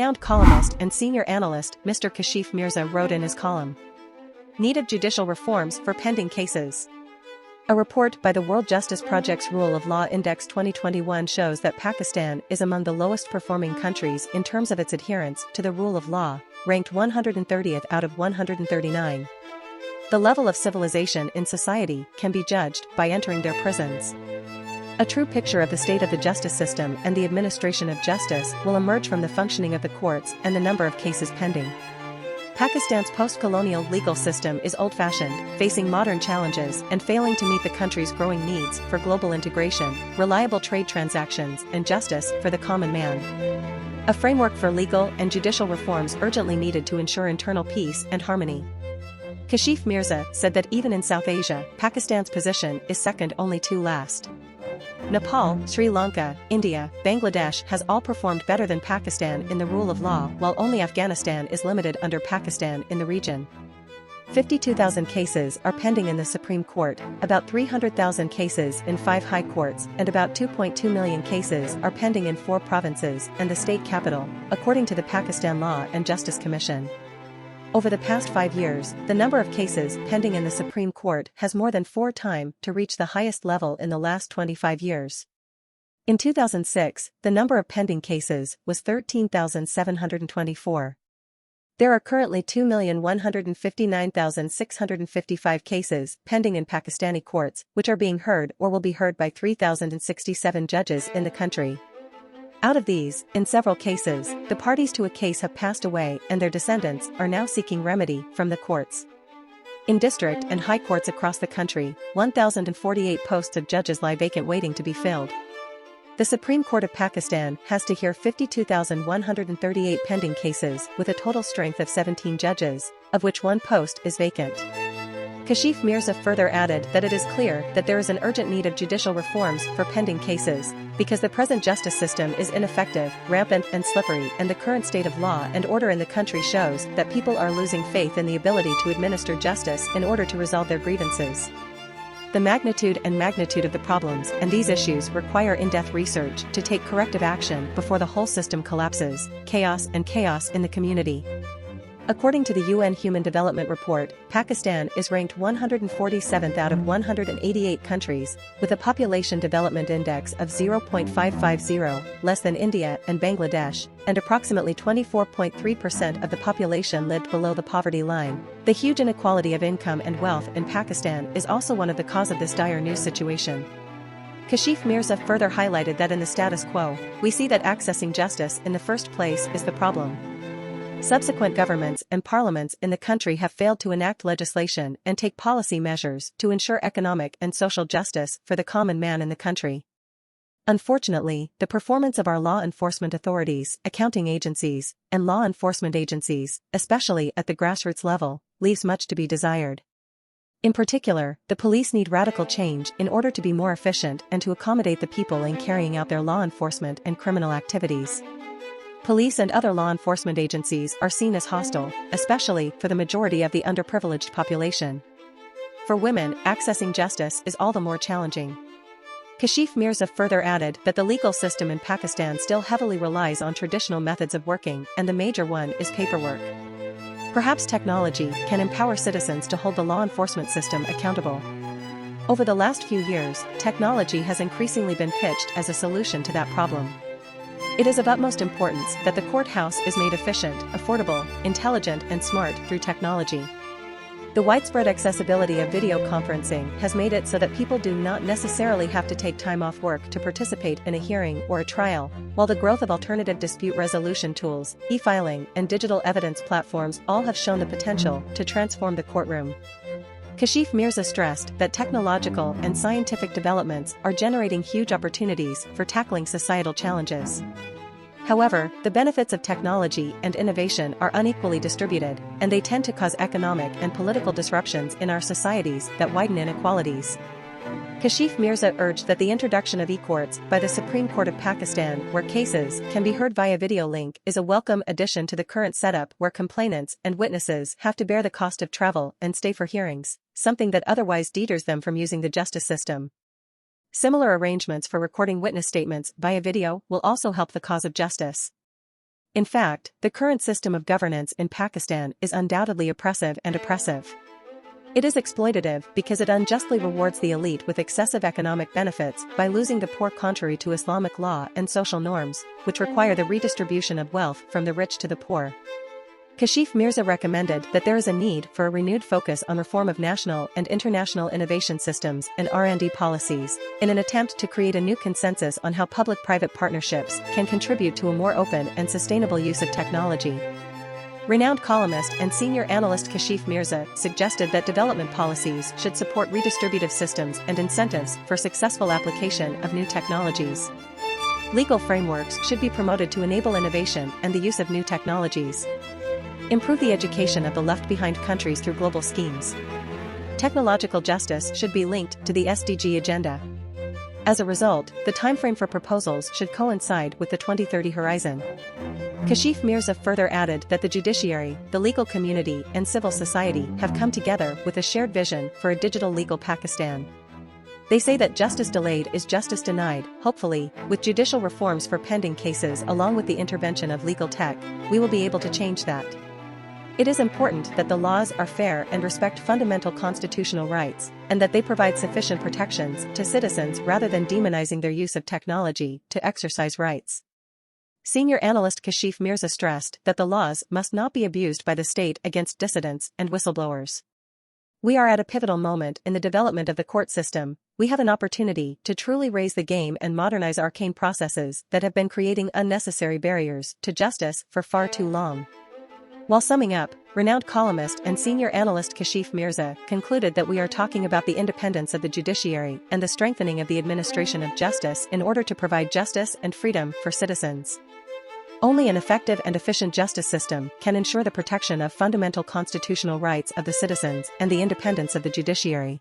Renowned columnist and senior analyst Mr. Kashif Mirza wrote in his column, "Needed judicial reforms for pending cases." A report by the World Justice Project's Rule of Law Index 2021 shows that Pakistan is among the lowest performing countries in terms of its adherence to the rule of law, ranked 130th out of 139. The level of civilization in society can be judged by entering their prisons. A true picture of the state of the justice system and the administration of justice will emerge from the functioning of the courts and the number of cases pending. Pakistan's post-colonial legal system is old-fashioned, facing modern challenges and failing to meet the country's growing needs for global integration, reliable trade transactions, and justice for the common man. A framework for legal and judicial reforms urgently needed to ensure internal peace and harmony. Kashif Mirza said that even in South Asia, Pakistan's position is second only to last. Nepal, Sri Lanka, India, Bangladesh has all performed better than Pakistan in the rule of law, while only Afghanistan is limited under Pakistan in the region. 52,000 cases are pending in the Supreme Court, about 300,000 cases in 5 high courts, and about 2.2 million cases are pending in 4 provinces and the state capital, according to the Pakistan Law and Justice Commission. Over the past 5 years, the number of cases pending in the Supreme Court has more than 4 times to reach the highest level in the last 25 years. In 2006, the number of pending cases was 13,724. There are currently 2,159,655 cases pending in Pakistani courts, which are being heard or will be heard by 3,067 judges in the country. Out of these, in several cases, the parties to a case have passed away and their descendants are now seeking remedy from the courts. In district and high courts across the country, 1,048 posts of judges lie vacant waiting to be filled. The Supreme Court of Pakistan has to hear 52,138 pending cases with a total strength of 17 judges, of which 1 post is vacant. Kashif Mirza further added that it is clear that there is an urgent need of judicial reforms for pending cases, because the present justice system is ineffective, rampant and slippery, and the current state of law and order in the country shows that people are losing faith in the ability to administer justice in order to resolve their grievances. The magnitude of the problems and these issues require in-depth research to take corrective action before the whole system collapses, chaos in the community. According to the UN Human Development Report, Pakistan is ranked 147th out of 188 countries, with a population development index of 0.550, less than India and Bangladesh, and approximately 24.3% of the population lived below the poverty line. The huge inequality of income and wealth in Pakistan is also one of the causes of this dire new situation. Kashif Mirza further highlighted that in the status quo, we see that accessing justice in the first place is the problem. Subsequent governments and parliaments in the country have failed to enact legislation and take policy measures to ensure economic and social justice for the common man in the country. Unfortunately, the performance of our law enforcement authorities, accounting agencies, and law enforcement agencies, especially at the grassroots level, leaves much to be desired. In particular, the police need radical change in order to be more efficient and to accommodate the people in carrying out their law enforcement and criminal activities. Police and other law enforcement agencies are seen as hostile, especially for the majority of the underprivileged population. For women, accessing justice is all the more challenging. Kashif Mirza further added that the legal system in Pakistan still heavily relies on traditional methods of working, and the major one is paperwork. Perhaps technology can empower citizens to hold the law enforcement system accountable. Over the last few years, technology has increasingly been pitched as a solution to that problem. It is of utmost importance that the courthouse is made efficient, affordable, intelligent, and smart through technology. The widespread accessibility of video conferencing has made it so that people do not necessarily have to take time off work to participate in a hearing or a trial, while the growth of alternative dispute resolution tools, e-filing, and digital evidence platforms all have shown the potential to transform the courtroom. Kashif Mirza stressed that technological and scientific developments are generating huge opportunities for tackling societal challenges. However, the benefits of technology and innovation are unequally distributed, and they tend to cause economic and political disruptions in our societies that widen inequalities. Kashif Mirza urged that the introduction of e-courts by the Supreme Court of Pakistan, where cases can be heard via video link, is a welcome addition to the current setup where complainants and witnesses have to bear the cost of travel and stay for hearings, something that otherwise deters them from using the justice system. Similar arrangements for recording witness statements via video will also help the cause of justice. In fact, the current system of governance in Pakistan is undoubtedly oppressive and oppressive. It is exploitative because it unjustly rewards the elite with excessive economic benefits by losing the poor, contrary to Islamic law and social norms, which require the redistribution of wealth from the rich to the poor. Kashif Mirza recommended that there is a need for a renewed focus on reform of national and international innovation systems and R&D policies, in an attempt to create a new consensus on how public-private partnerships can contribute to a more open and sustainable use of technology. Renowned columnist and senior analyst Kashif Mirza suggested that development policies should support redistributive systems and incentives for successful application of new technologies. Legal frameworks should be promoted to enable innovation and the use of new technologies. Improve the education of the left-behind countries through global schemes. Technological justice should be linked to the SDG agenda. As a result, the timeframe for proposals should coincide with the 2030 horizon. Kashif Mirza further added that the judiciary, the legal community, and civil society have come together with a shared vision for a digital legal Pakistan. They say that justice delayed is justice denied. Hopefully, with judicial reforms for pending cases along with the intervention of legal tech, we will be able to change that. It is important that the laws are fair and respect fundamental constitutional rights, and that they provide sufficient protections to citizens rather than demonizing their use of technology to exercise rights. Senior analyst Kashif Mirza stressed that the laws must not be abused by the state against dissidents and whistleblowers. We are at a pivotal moment in the development of the court system. We have an opportunity to truly raise the game and modernize arcane processes that have been creating unnecessary barriers to justice for far too long. While summing up, renowned columnist and senior analyst Kashif Mirza concluded that we are talking about the independence of the judiciary and the strengthening of the administration of justice in order to provide justice and freedom for citizens. Only an effective and efficient justice system can ensure the protection of fundamental constitutional rights of the citizens and the independence of the judiciary.